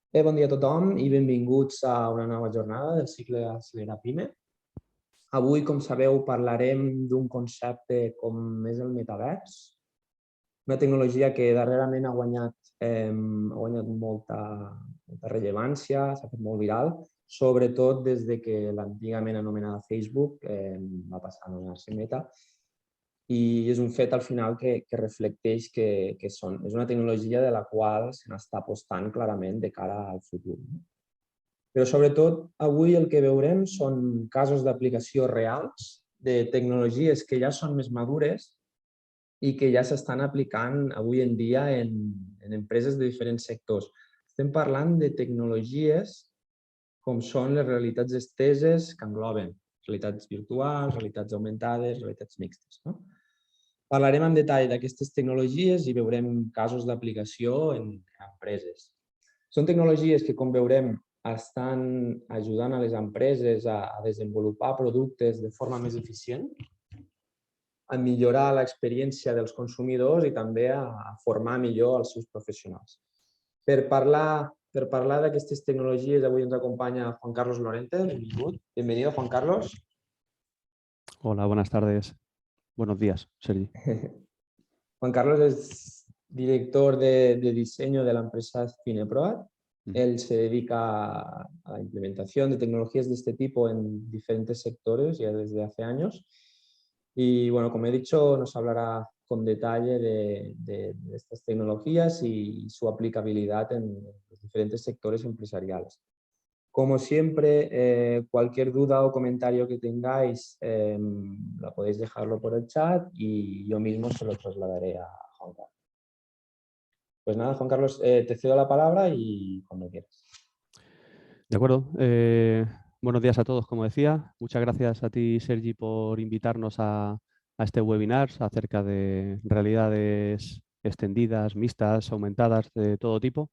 Bon dia a tothom i benvinguts a una nova jornada del cicle Acelera Pime. Avui, com sabeu, parlarem d'un concepte com és el metavers, una tecnologia que darrerament ha guanyat molta rellevància, s'ha fet molt viral, sobretot des de que l'antigament anomenada Facebook va passar a anomenar-se Meta, i és un fet al final que reflecteix que és una tecnologia de la qual se n'està apostant clarament de cara al futur. Però sobretot avui el que veurem són casos d'aplicació reals de tecnologies que ja són més madures i que ja s'estan aplicant avui en dia en empreses de diferents sectors. Estem parlant de tecnologies com són les realitats esteses, que engloben realitats virtuals, realitats augmentades, realitats mixtes. Parlarem en detall d'aquestes tecnologies i veurem casos d'aplicació en empreses. Són tecnologies que, com veurem, estan ajudant a les empreses a desenvolupar productes de forma més eficient, a millorar l'experiència dels consumidors i també a formar millor els seus professionals. Per parlar d'aquestes tecnologies, avui ens acompanya Juan Carlos Lorente. Benvingut. Bienvenido, Juan Carlos. Hola, buenas tardes. Buenos días, Sergi. Juan Carlos es director de diseño de la empresa Cineproad. Él se dedica a la implementación de tecnologías de este tipo en diferentes sectores ya desde hace años. Y bueno, como he dicho, nos hablará con detalle de estas tecnologías y su aplicabilidad en los diferentes sectores empresariales. Como siempre, cualquier duda o comentario que tengáis, la podéis dejarlo por el chat y yo mismo se lo trasladaré a Juan Carlos. Pues nada, Juan Carlos, te cedo la palabra y cuando quieras. De acuerdo. Buenos días a todos, como decía. Muchas gracias a ti, Sergi, por invitarnos a este webinar acerca de realidades extendidas, mixtas, aumentadas, de todo tipo.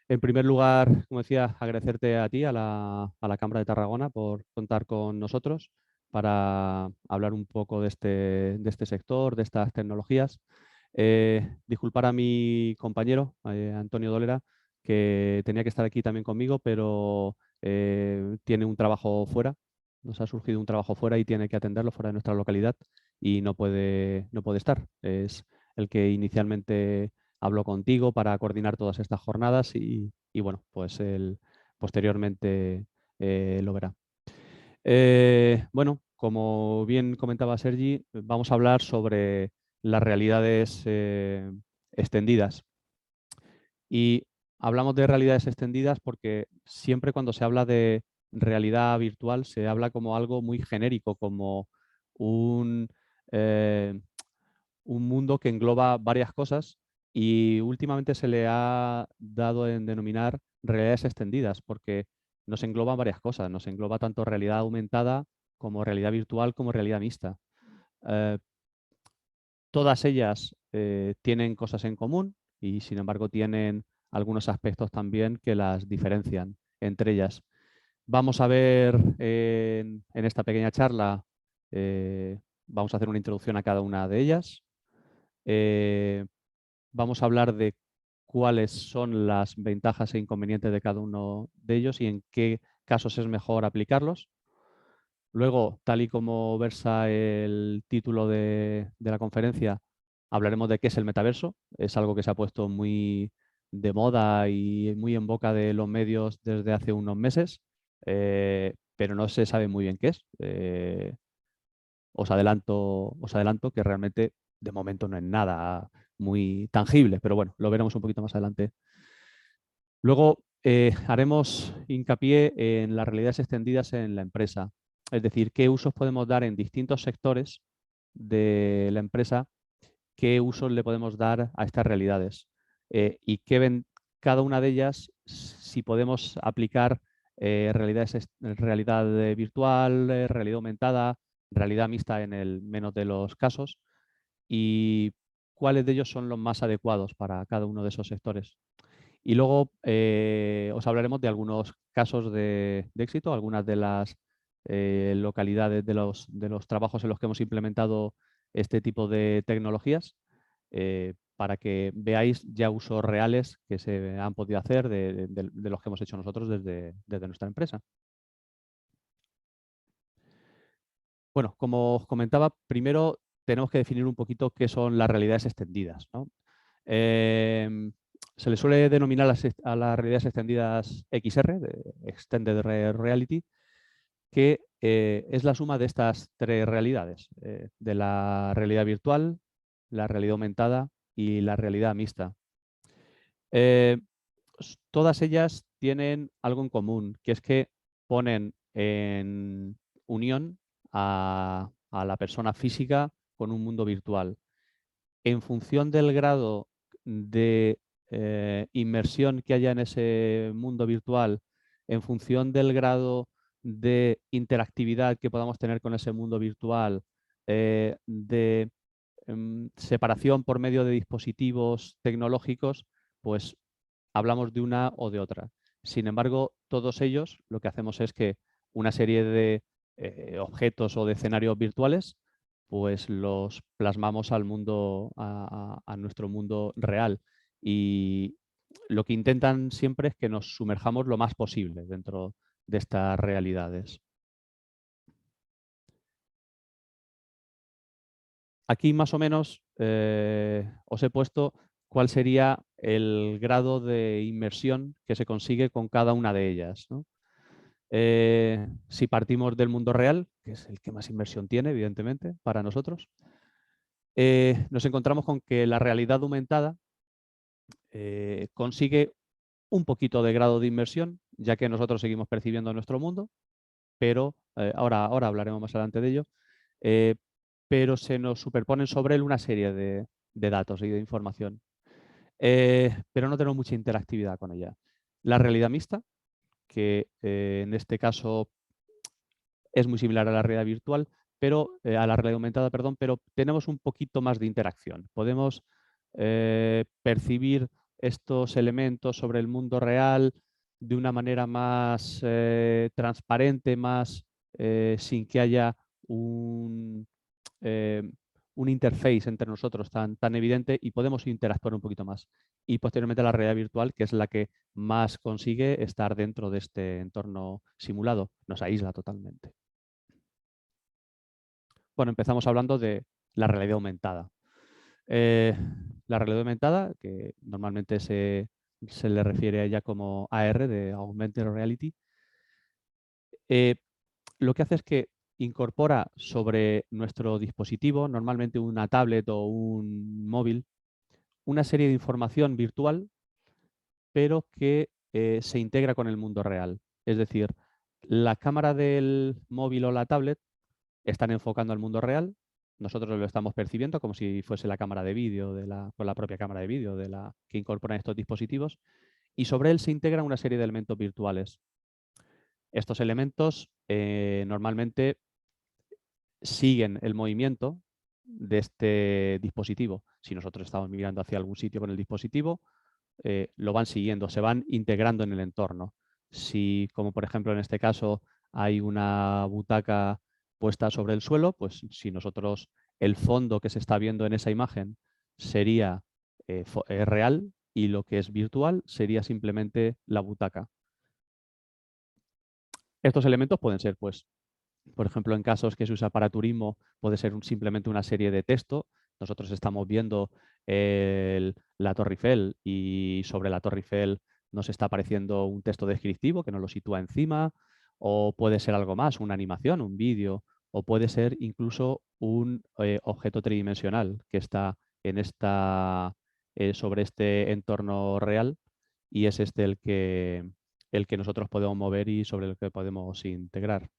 En primer lugar, como decía, agradecerte a ti, a la Cámara de Tarragona, por contar con nosotros para hablar un poco de este sector, de estas tecnologías. Disculpar a mi compañero, Antonio Dolera, que tenía que estar aquí también conmigo, pero tiene un trabajo fuera. Nos ha surgido un trabajo fuera y tiene que atenderlo fuera de nuestra localidad y no puede estar. Es el que inicialmente habló contigo para coordinar todas estas jornadas y bueno, pues él posteriormente lo verá. Bueno, como bien comentaba Sergi, vamos a hablar sobre las realidades extendidas. Y hablamos de realidades extendidas porque siempre cuando se habla de realidad virtual se habla como algo muy genérico, como un mundo que engloba varias cosas y últimamente se le ha dado en denominar realidades extendidas porque nos engloban varias cosas, nos engloba tanto realidad aumentada como realidad virtual como realidad mixta. Todas ellas tienen cosas en común y sin embargo tienen algunos aspectos también que las diferencian entre ellas. Vamos a ver en esta pequeña charla, vamos a hacer una introducción a cada una de ellas. Vamos a hablar de cuáles son las ventajas e inconvenientes de cada uno de ellos y en qué casos es mejor aplicarlos. Luego, tal y como versa el título de la conferencia, hablaremos de qué es el metaverso. Es algo que se ha puesto muy de moda y muy en boca de los medios desde hace unos meses, pero no se sabe muy bien qué es. Os adelanto que realmente de momento no es nada muy tangible, pero bueno, lo veremos un poquito más adelante. Luego haremos hincapié en las realidades extendidas en la empresa, es decir, qué usos podemos dar en distintos sectores de la empresa, qué usos le podemos dar a estas realidades y qué ven cada una de ellas, si podemos aplicar realidad virtual, realidad aumentada, realidad mixta en el menos de los casos y cuáles de ellos son los más adecuados para cada uno de esos sectores. Y luego os hablaremos de algunos casos de éxito, algunas de las localidades de los trabajos en los que hemos implementado este tipo de tecnologías para que veáis ya usos reales que se han podido hacer de los que hemos hecho nosotros desde nuestra empresa. Bueno, como os comentaba, primero tenemos que definir un poquito qué son las realidades extendidas, ¿no? Se le suele denominar a las realidades extendidas XR, de Extended Reality, que es la suma de estas tres realidades, de la realidad virtual, la realidad aumentada y la realidad mixta. Todas ellas tienen algo en común, que es que ponen en unión a la persona física con un mundo virtual. En función del grado de inmersión que haya en ese mundo virtual, en función del grado de interactividad que podamos tener con ese mundo virtual, de separación por medio de dispositivos tecnológicos, pues hablamos de una o de otra. Sin embargo, todos ellos lo que hacemos es que una serie de objetos o de escenarios virtuales, pues los plasmamos al mundo, a nuestro mundo real. Y lo que intentan siempre es que nos sumerjamos lo más posible dentro de estas realidades. Aquí más o menos os he puesto cuál sería el grado de inmersión que se consigue con cada una de ellas, ¿no? Si partimos del mundo real, que es el que más inmersión tiene, evidentemente, para nosotros, nos encontramos con que la realidad aumentada consigue un poquito de grado de inmersión, ya que nosotros seguimos percibiendo nuestro mundo, pero ahora hablaremos más adelante de ello, pero se nos superponen sobre él una serie de datos y de información, pero no tenemos mucha interactividad con ella. La realidad mixta, que en este caso es muy similar a la realidad virtual, pero a la realidad aumentada, perdón, pero tenemos un poquito más de interacción. Podemos percibir estos elementos sobre el mundo real de una manera más transparente, más sin que haya un interface entre nosotros tan evidente, y podemos interactuar un poquito más. Y posteriormente la realidad virtual, que es la que más consigue estar dentro de este entorno simulado, nos aísla totalmente. Bueno, empezamos hablando de la realidad aumentada. La realidad aumentada, que normalmente se le refiere a ella como AR, de Augmented Reality, lo que hace es que incorpora sobre nuestro dispositivo, normalmente una tablet o un móvil, una serie de información virtual, pero que se integra con el mundo real. Es decir, la cámara del móvil o la tablet están enfocando al mundo real, nosotros lo estamos percibiendo como si fuese la cámara de vídeo, con la propia cámara de vídeo que incorporan estos dispositivos, y sobre él se integran una serie de elementos virtuales. Estos elementos normalmente siguen el movimiento de este dispositivo. Si nosotros estamos mirando hacia algún sitio con el dispositivo, lo van siguiendo, se van integrando en el entorno. Si, como por ejemplo en este caso, hay una butaca puesta sobre el suelo, pues si nosotros el fondo que se está viendo en esa imagen sería real, y lo que es virtual sería simplemente la butaca. Estos elementos pueden ser, pues, por ejemplo, en casos que se usa para turismo, puede ser simplemente una serie de texto. Nosotros estamos viendo la Torre Eiffel, y sobre la Torre Eiffel nos está apareciendo un texto descriptivo que nos lo sitúa encima, o puede ser algo más, una animación, un vídeo, o puede ser incluso un objeto tridimensional que está sobre este entorno real, y es este el que nosotros podemos mover y sobre el que podemos integrar.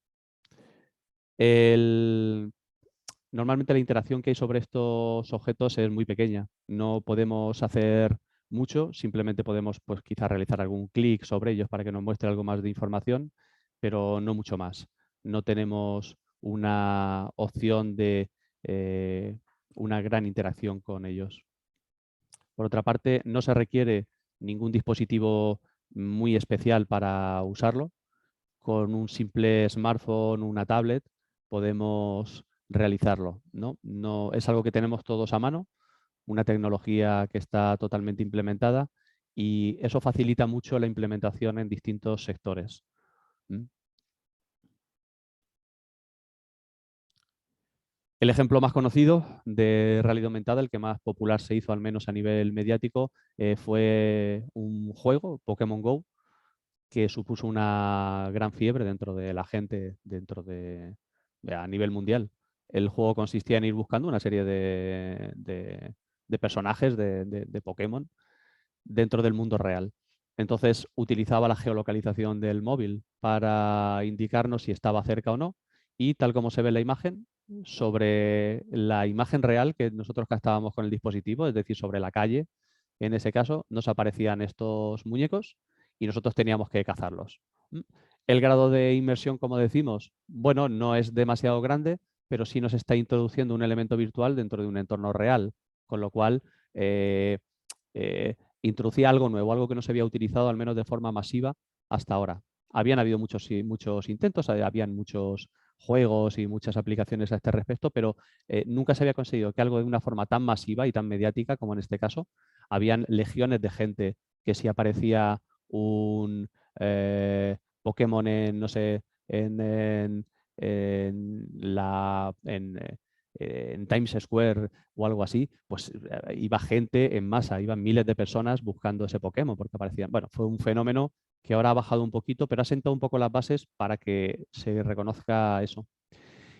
Normalmente la interacción que hay sobre estos objetos es muy pequeña. No podemos hacer mucho, simplemente podemos, pues, quizás realizar algún clic sobre ellos para que nos muestre algo más de información, pero no mucho más. No tenemos una opción de una gran interacción con ellos. Por otra parte, no se requiere ningún dispositivo muy especial para usarlo. Con un simple smartphone, una tablet, podemos realizarlo, ¿no? No es algo que tenemos todos a mano, una tecnología que está totalmente implementada y eso facilita mucho la implementación en distintos sectores. El ejemplo más conocido de realidad aumentada, el que más popular se hizo, al menos a nivel mediático, fue un juego, Pokémon Go, que supuso una gran fiebre dentro de la gente, a nivel mundial. El juego consistía en ir buscando una serie de personajes de Pokémon dentro del mundo real. Entonces utilizaba la geolocalización del móvil para indicarnos si estaba cerca o no, y tal como se ve en la imagen, sobre la imagen real que nosotros captábamos con el dispositivo, es decir, sobre la calle, en ese caso, nos aparecían estos muñecos y nosotros teníamos que cazarlos. El grado de inmersión, como decimos, bueno, no es demasiado grande, pero sí nos está introduciendo un elemento virtual dentro de un entorno real, con lo cual introducía algo nuevo, algo que no se había utilizado al menos de forma masiva hasta ahora. Habían habido muchos intentos, habían muchos juegos y muchas aplicaciones a este respecto, pero nunca se había conseguido que algo de una forma tan masiva y tan mediática como en este caso, habían legiones de gente que si aparecía un Pokémon en, no sé, en Times Square o algo así, pues iba gente en masa, iban miles de personas buscando ese Pokémon porque aparecían. Bueno, fue un fenómeno que ahora ha bajado un poquito, pero ha sentado un poco las bases para que se reconozca eso.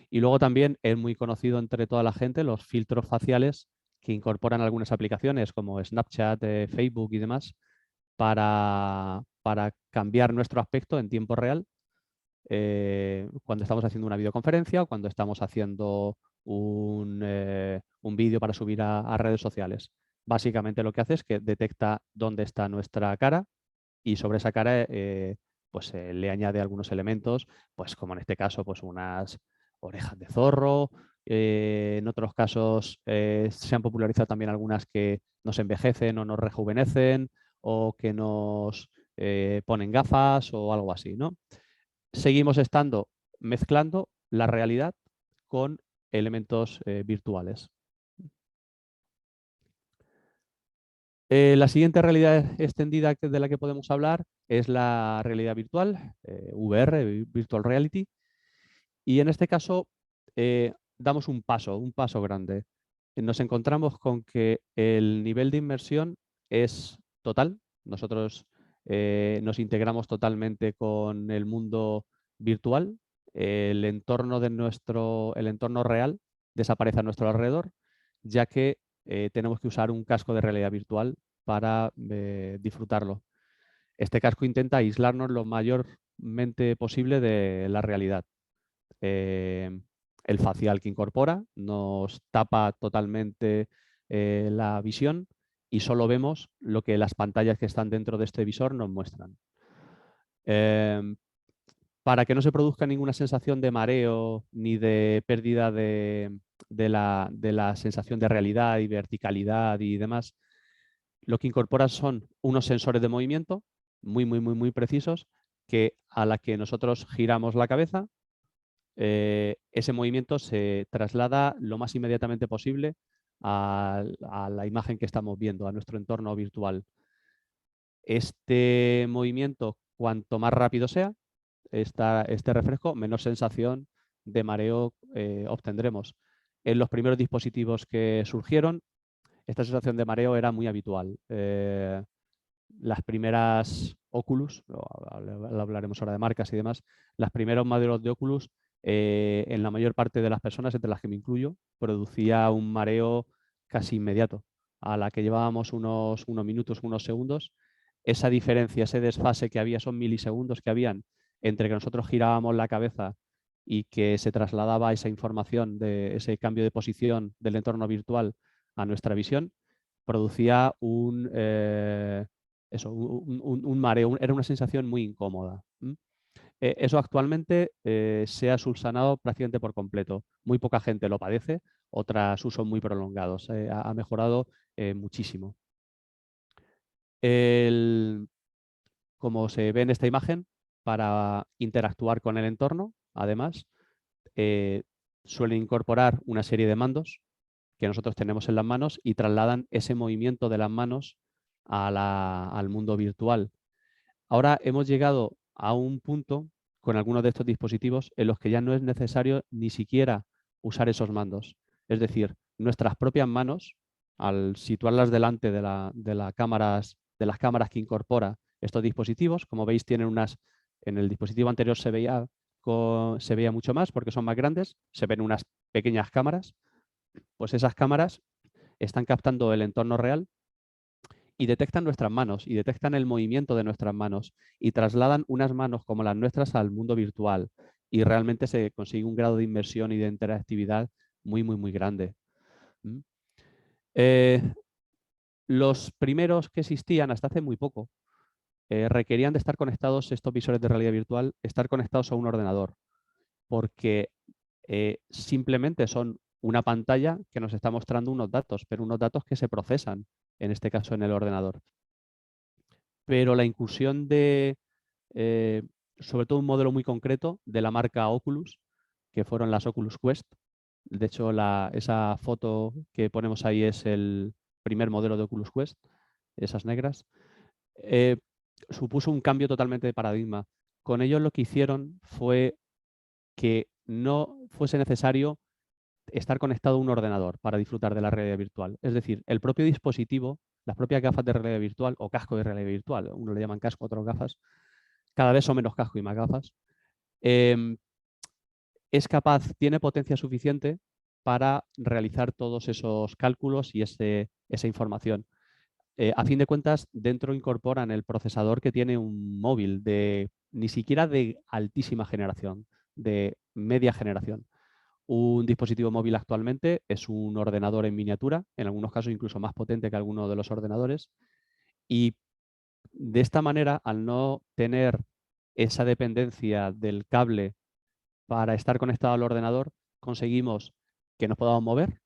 Y luego también es muy conocido entre toda la gente los filtros faciales que incorporan algunas aplicaciones como Snapchat, Facebook y demás para cambiar nuestro aspecto en tiempo real cuando estamos haciendo una videoconferencia o cuando estamos haciendo un vídeo para subir a redes sociales. Básicamente lo que hace es que detecta dónde está nuestra cara y sobre esa cara pues, le añade algunos elementos, pues como en este caso pues unas orejas de zorro. En otros casos se han popularizado también algunas que nos envejecen o nos rejuvenecen o que nos ponen gafas o algo así, ¿no? Seguimos estando mezclando la realidad con elementos virtuales. La siguiente realidad extendida de la que podemos hablar es la realidad virtual, VR, Virtual Reality, y en este caso damos un paso grande. Nos encontramos con que el nivel de inmersión es total. Nosotros nos integramos totalmente con el mundo virtual. El entorno real desaparece a nuestro alrededor, ya que tenemos que usar un casco de realidad virtual para disfrutarlo. Este casco intenta aislarnos lo mayormente posible de la realidad. El facial que incorpora nos tapa totalmente la visión y solo vemos lo que las pantallas que están dentro de este visor nos muestran. Para que no se produzca ninguna sensación de mareo ni de pérdida de la sensación de realidad y verticalidad y demás, lo que incorpora son unos sensores de movimiento muy precisos que a la que nosotros giramos la cabeza, ese movimiento se traslada lo más inmediatamente posible a la imagen que estamos viendo, a nuestro entorno virtual. Este movimiento, cuanto más rápido sea, este refresco, menos sensación de mareo obtendremos. En los primeros dispositivos que surgieron, esta sensación de mareo era muy habitual. Las primeras Oculus, hablaremos ahora de marcas y demás, los primeros modelos de Oculus, en la mayor parte de las personas, entre las que me incluyo, producía un mareo casi inmediato. A la que llevábamos unos minutos, unos segundos, esa diferencia, ese desfase que había, esos milisegundos que habían entre que nosotros girábamos la cabeza y que se trasladaba esa información de ese cambio de posición del entorno virtual a nuestra visión, producía un mareo, era una sensación muy incómoda. Eso actualmente se ha subsanado prácticamente por completo. Muy poca gente lo padece, otras usos muy prolongados. Ha mejorado muchísimo. Como se ve en esta imagen, para interactuar con el entorno, además, suelen incorporar una serie de mandos que nosotros tenemos en las manos y trasladan ese movimiento de las manos al mundo virtual. Ahora hemos llegado a un punto con algunos de estos dispositivos en los que ya no es necesario ni siquiera usar esos mandos. Es decir, nuestras propias manos, al situarlas delante de las cámaras que incorpora estos dispositivos, como veis, tienen en el dispositivo anterior se veía mucho más porque son más grandes, se ven unas pequeñas cámaras, pues esas cámaras están captando el entorno real y detectan nuestras manos y detectan el movimiento de nuestras manos y trasladan unas manos como las nuestras al mundo virtual y realmente se consigue un grado de inmersión y de interactividad muy, muy, muy grande. Los primeros que existían hasta hace muy poco requerían de estar conectados, estos visores de realidad virtual, estar conectados a un ordenador, porque simplemente son una pantalla que nos está mostrando unos datos, pero unos datos que se procesan, en este caso en el ordenador. Pero la incursión de, sobre todo un modelo muy concreto de la marca Oculus, que fueron las Oculus Quest. De hecho, esa foto que ponemos ahí es el primer modelo de Oculus Quest, esas negras. Supuso un cambio totalmente de paradigma. Con ellos lo que hicieron fue que no fuese necesario estar conectado a un ordenador para disfrutar de la realidad virtual. Es decir, el propio dispositivo, las propias gafas de realidad virtual o casco de realidad virtual, uno le llaman casco, otros gafas, cada vez son menos casco y más gafas, es capaz, tiene potencia suficiente para realizar todos esos cálculos y esa información. A fin de cuentas, dentro incorporan el procesador que tiene un móvil ni siquiera de altísima generación, de media generación. Un dispositivo móvil actualmente es un ordenador en miniatura, en algunos casos incluso más potente que alguno de los ordenadores. Y de esta manera, al no tener esa dependencia del cable para estar conectado al ordenador, conseguimos que nos podamos mover.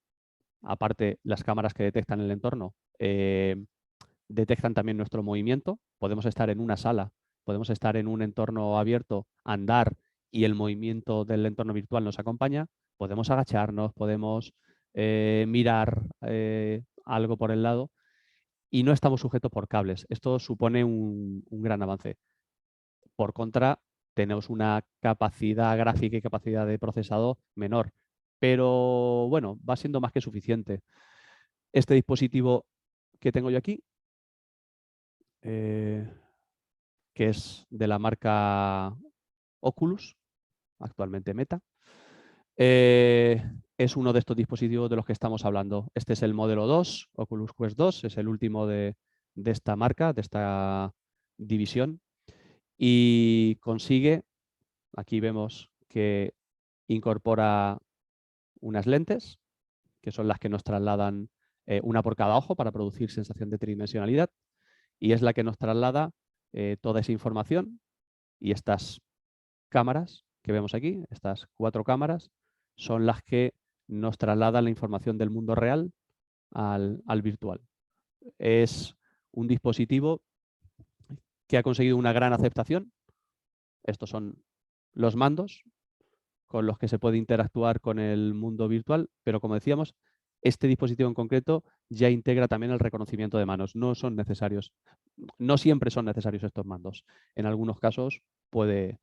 Aparte, las cámaras que detectan el entorno detectan también nuestro movimiento. Podemos estar en una sala, podemos estar en un entorno abierto, andar y el movimiento del entorno virtual nos acompaña. Podemos agacharnos, podemos mirar algo por el lado y no estamos sujetos por cables. Esto supone un gran avance. Por contra, tenemos una capacidad gráfica y capacidad de procesado menor, pero bueno, va siendo más que suficiente. Este dispositivo que tengo yo aquí, que es de la marca Oculus, actualmente Meta, es uno de estos dispositivos de los que estamos hablando. Este es el modelo 2, Oculus Quest 2, es el último de esta marca, de esta división, y consigue, aquí vemos que incorpora unas lentes, que son las que nos trasladan una por cada ojo para producir sensación de tridimensionalidad, y es la que nos traslada toda esa información, y estas cámaras que vemos aquí, estas 4 cámaras, son las que nos trasladan la información del mundo real al virtual. Es un dispositivo que ha conseguido una gran aceptación. Estos son los mandos con los que se puede interactuar con el mundo virtual, pero como decíamos, este dispositivo en concreto ya integra también el reconocimiento de manos. No son necesarios, no siempre son necesarios estos mandos. En algunos casos puede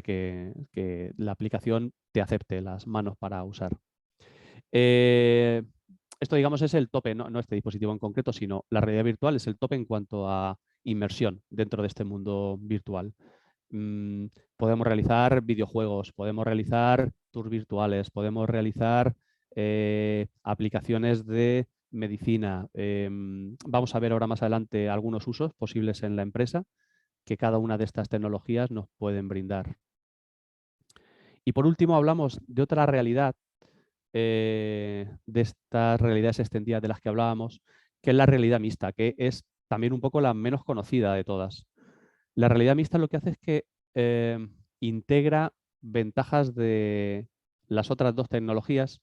que la aplicación te acepte las manos para usar. Esto, digamos, es el tope, no este dispositivo en concreto, sino la realidad virtual es el tope en cuanto a inmersión dentro de este mundo virtual. Podemos realizar videojuegos, podemos realizar tours virtuales, podemos realizar aplicaciones de medicina. Vamos a ver ahora más adelante algunos usos posibles en la empresa que cada una de estas tecnologías nos pueden brindar. Y por último hablamos de otra realidad, de estas realidades extendidas de las que hablábamos, que es la realidad mixta, que es también un poco la menos conocida de todas. La realidad mixta lo que hace es que integra ventajas de las otras 2 tecnologías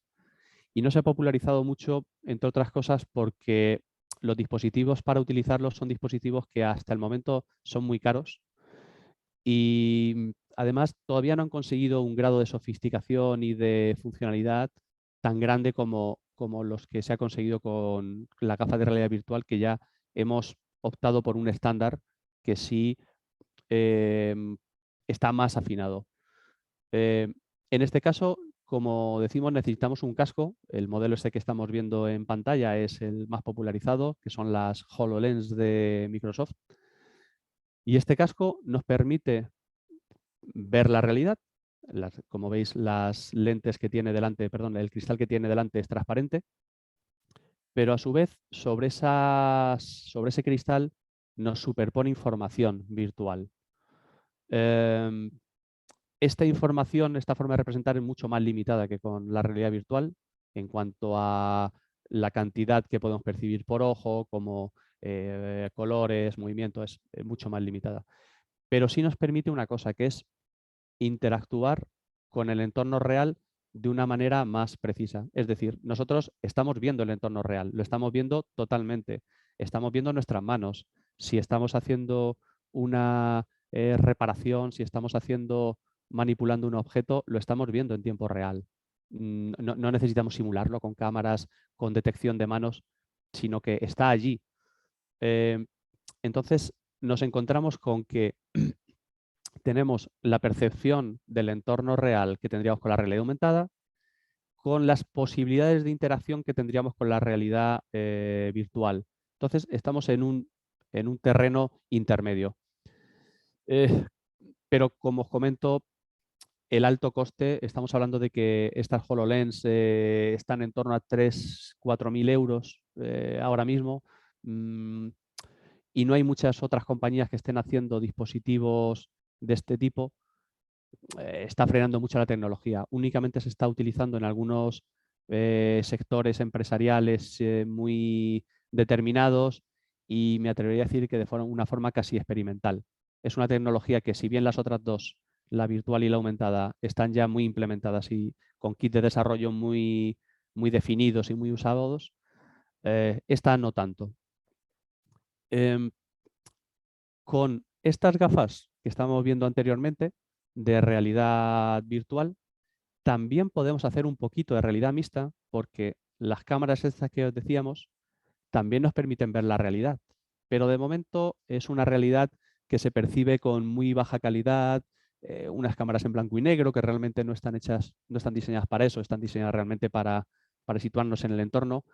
y no se ha popularizado mucho, entre otras cosas, porque los dispositivos para utilizarlos son dispositivos que hasta el momento son muy caros y además todavía no han conseguido un grado de sofisticación y de funcionalidad tan grande como como los que se ha conseguido con la gafa de realidad virtual, que ya hemos optado por un estándar que sí está más afinado. En este caso, como decimos, necesitamos un casco. El modelo este que estamos viendo en pantalla es el más popularizado, que son las HoloLens de Microsoft. Y este casco nos permite ver la realidad. Como veis, las lentes que tiene delante, perdón, el cristal que tiene delante es transparente, pero a su vez sobre ese cristal nos superpone información virtual. Esta información, esta forma de representar es mucho más limitada que con la realidad virtual en cuanto a la cantidad que podemos percibir por ojo, como colores, movimiento, es mucho más limitada. Pero sí nos permite una cosa, que es interactuar con el entorno real de una manera más precisa. Es decir, nosotros estamos viendo el entorno real, lo estamos viendo totalmente, estamos viendo nuestras manos. Si estamos haciendo una reparación, si estamos manipulando un objeto, lo estamos viendo en tiempo real. No necesitamos simularlo con cámaras, con detección de manos, sino que está allí. Entonces, nos encontramos con que tenemos la percepción del entorno real que tendríamos con la realidad aumentada, con las posibilidades de interacción que tendríamos con la realidad virtual. Entonces, estamos en un terreno intermedio. Pero como os comento, el alto coste, estamos hablando de que estas HoloLens están en torno a 3.000-4.000 euros ahora mismo, y no hay muchas otras compañías que estén haciendo dispositivos de este tipo. Está frenando mucho la tecnología. Únicamente se está utilizando en algunos sectores empresariales muy determinados, y me atrevería a decir que de una forma casi experimental. Es una tecnología que, si bien las otras dos, la virtual y la aumentada, están ya muy implementadas y con kits de desarrollo muy definidos y muy usados, esta no tanto. Con estas gafas que estamos viendo anteriormente de realidad virtual, también podemos hacer un poquito de realidad mixta, porque las cámaras estas que os decíamos también nos permiten ver la realidad, pero de momento es una realidad que se percibe con muy baja calidad, unas cámaras en blanco y negro que realmente no están diseñadas para eso, están diseñadas realmente para situarnos en el entorno.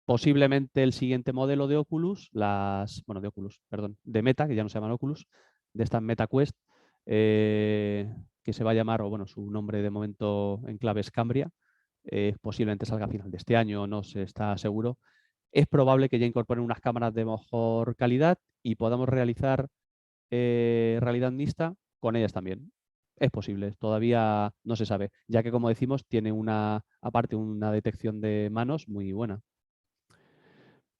Posiblemente el siguiente modelo de Oculus, de Meta, que ya no se llaman Oculus, de esta Meta Quest, que se va a llamar, su nombre de momento en clave es Cambria, posiblemente salga a final de este año, no se está seguro. Es probable que ya incorporen unas cámaras de mejor calidad y podamos realizar realidad mixta con ellas también. Es posible, todavía no se sabe, ya que, como decimos, tiene aparte una detección de manos muy buena.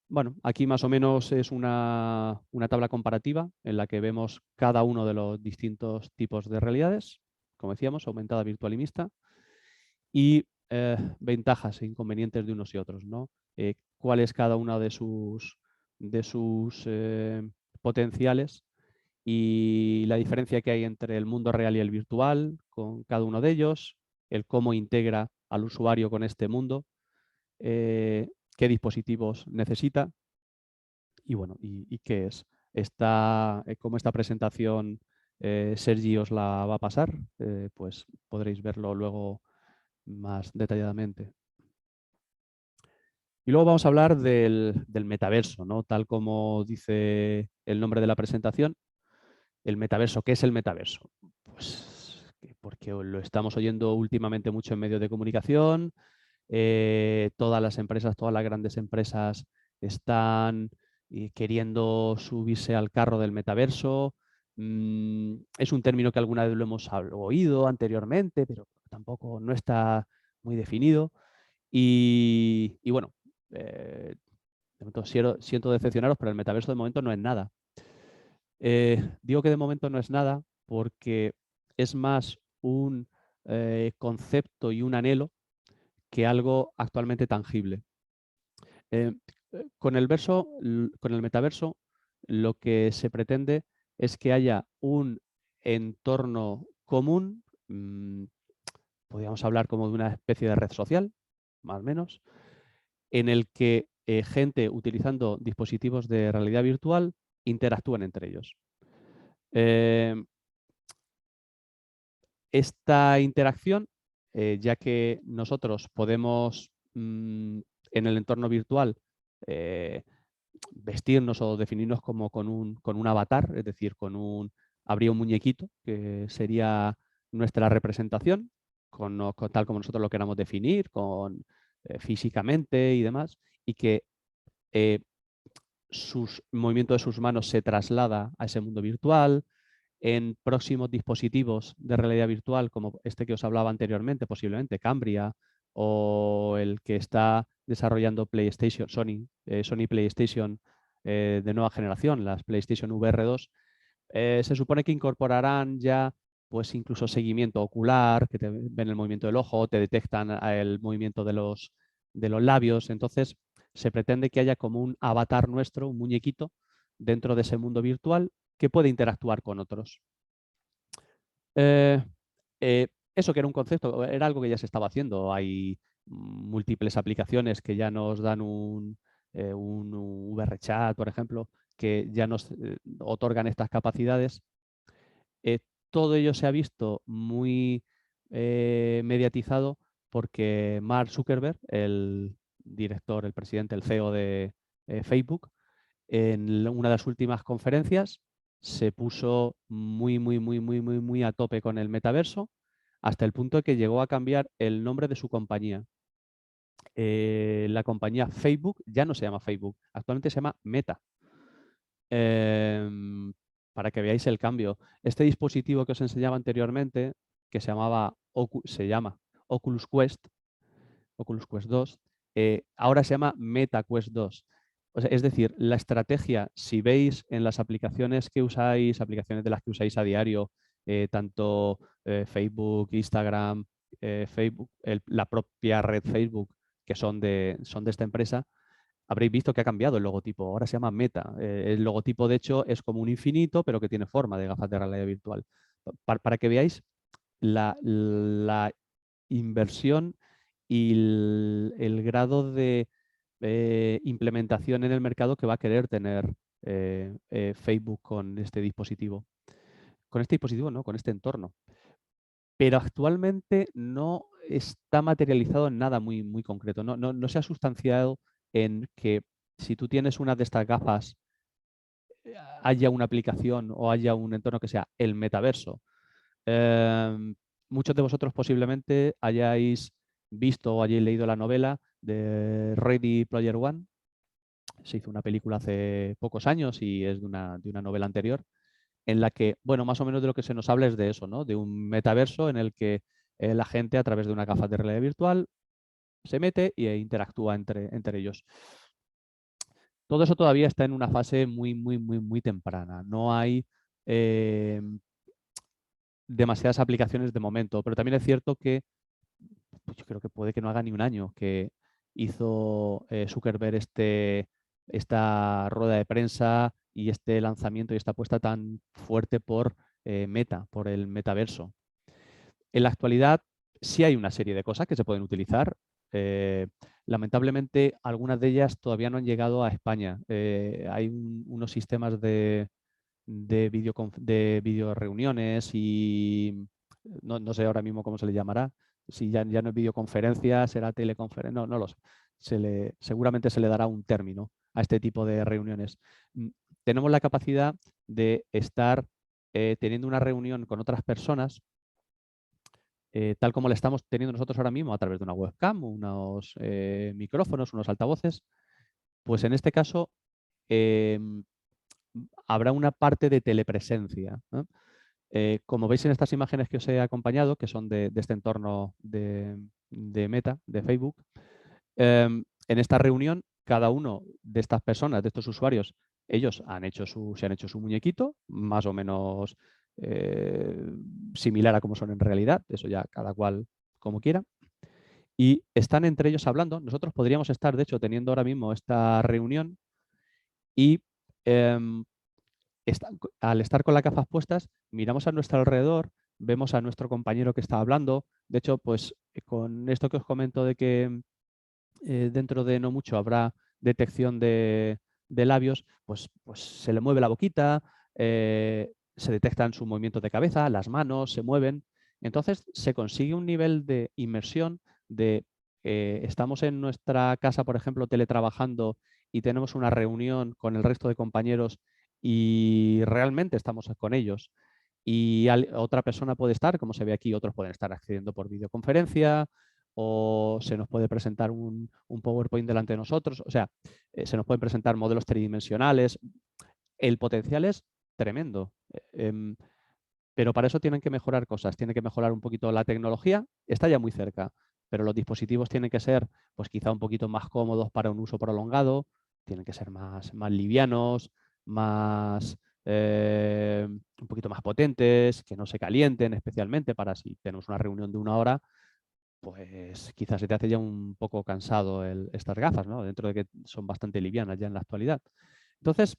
Bueno, aquí más o menos es una tabla comparativa en la que vemos cada uno de los distintos tipos de realidades, como decíamos, aumentada, virtual y mixta, y ventajas e inconvenientes de unos y otros, ¿no? Cuál es cada una de sus potenciales, y la diferencia que hay entre el mundo real y el virtual con cada uno de ellos, el cómo integra al usuario con este mundo, qué dispositivos necesita y bueno, y qué es. Como esta presentación Sergi os la va a pasar, pues podréis verlo luego más detalladamente. Y luego vamos a hablar del metaverso, ¿no? Tal como dice el nombre de la presentación. El metaverso, ¿qué es el metaverso? Pues porque lo estamos oyendo últimamente mucho en medios de comunicación. Todas las empresas, todas las grandes empresas están queriendo subirse al carro del metaverso. Es un término que alguna vez lo hemos oído anteriormente, pero tampoco no está muy definido. Y bueno, de momento siento decepcionaros, pero el metaverso de momento no es nada. Digo que de momento no es nada porque es más un concepto y un anhelo que algo actualmente tangible. Eh, con el metaverso, lo que se pretende es que haya un entorno común, podríamos hablar como de una especie de red social, más o menos, en el que gente utilizando dispositivos de realidad virtual interactúan entre ellos. Esta interacción, ya que nosotros podemos en el entorno virtual vestirnos o definirnos como con un avatar, es decir, habría un muñequito que sería nuestra representación, tal como nosotros lo queramos definir, físicamente y demás, y que movimiento de sus manos se traslada a ese mundo virtual. En próximos dispositivos de realidad virtual, como este que os hablaba anteriormente, posiblemente Cambria, o el que está desarrollando PlayStation, Sony PlayStation de nueva generación, las PlayStation VR2, se supone que incorporarán ya pues incluso seguimiento ocular, que te ven el movimiento del ojo, te detectan el movimiento de los labios. Entonces, se pretende que haya como un avatar nuestro, un muñequito, dentro de ese mundo virtual que puede interactuar con otros. Eso que era un concepto, era algo que ya se estaba haciendo. Hay múltiples aplicaciones que ya nos dan un VRChat, por ejemplo, que ya nos otorgan estas capacidades. Todo ello se ha visto muy mediatizado porque Mark Zuckerberg, el director, el presidente, el CEO de Facebook, en una de las últimas conferencias se puso muy a tope con el metaverso, hasta el punto de que llegó a cambiar el nombre de su compañía. La compañía Facebook ya no se llama Facebook, actualmente se llama Meta. Para que veáis el cambio. Este dispositivo que os enseñaba anteriormente, que se llama Oculus Quest 2, ahora se llama Meta Quest 2. O sea, es decir, la estrategia, si veis en las aplicaciones que usáis, aplicaciones de las que usáis a diario, tanto Facebook, Instagram, Facebook, la propia red Facebook, que son de esta empresa, habréis visto que ha cambiado el logotipo. Ahora se llama Meta. El logotipo, de hecho, es como un infinito, pero que tiene forma de gafas de realidad virtual. Para que veáis la inversión y el grado de implementación en el mercado que va a querer tener Facebook con este dispositivo. Con este dispositivo, no, con este entorno. Pero actualmente no está materializado en nada muy concreto. No se ha sustanciado en que si tú tienes una de estas gafas haya una aplicación o haya un entorno que sea el metaverso. Muchos de vosotros posiblemente hayáis visto o hayáis leído la novela de Ready Player One. Se hizo una película hace pocos años y es de una novela anterior, en la que, bueno, más o menos de lo que se nos habla es de eso, ¿no? De un metaverso en el que la gente a través de una gafas de realidad virtual se mete e interactúa entre ellos. Todo eso todavía está en una fase muy temprana. No hay demasiadas aplicaciones de momento, pero también es cierto que pues yo creo que puede que no haga ni un año que hizo Zuckerberg esta rueda de prensa y este lanzamiento y esta apuesta tan fuerte por Meta, por el metaverso. En la actualidad sí hay una serie de cosas que se pueden utilizar. Lamentablemente, algunas de ellas todavía no han llegado a España. Hay unos sistemas de video reuniones y no sé ahora mismo cómo se le llamará. Si ya no es videoconferencia, será teleconferencia, no lo sé. Seguramente se le dará un término a este tipo de reuniones. Tenemos la capacidad de estar teniendo una reunión con otras personas tal como la estamos teniendo nosotros ahora mismo a través de una webcam, unos micrófonos, unos altavoces, pues en este caso habrá una parte de telepresencia, ¿no? Como veis en estas imágenes que os he acompañado, que son de este entorno de Meta, de Facebook, en esta reunión, cada uno de estas personas, de estos usuarios, ellos se han hecho su muñequito, más o menos similar a como son en realidad, eso ya cada cual como quiera, y están entre ellos hablando. Nosotros podríamos estar, de hecho, teniendo ahora mismo esta reunión y al estar con las gafas puestas, miramos a nuestro alrededor, vemos a nuestro compañero que está hablando. De hecho, pues con esto que os comento de que dentro de no mucho habrá detección de labios, pues se le mueve la boquita, se detectan sus movimientos de cabeza, las manos se mueven. Entonces se consigue un nivel de inmersión de estamos en nuestra casa, por ejemplo, teletrabajando y tenemos una reunión con el resto de compañeros y realmente estamos con ellos. Y otra persona puede estar, como se ve aquí, otros pueden estar accediendo por videoconferencia o se nos puede presentar un PowerPoint delante de nosotros. O sea, se nos pueden presentar modelos tridimensionales. El potencial es tremendo. Pero para eso tienen que mejorar cosas. Tienen que mejorar un poquito la tecnología. Está ya muy cerca, pero los dispositivos tienen que ser, pues quizá un poquito más cómodos para un uso prolongado. Tienen que ser más livianos, más, un poquito más potentes, que no se calienten especialmente para si tenemos una reunión de 1 hora, pues quizás se te hace ya un poco cansado estas gafas, ¿no? Dentro de que son bastante livianas ya en la actualidad. Entonces,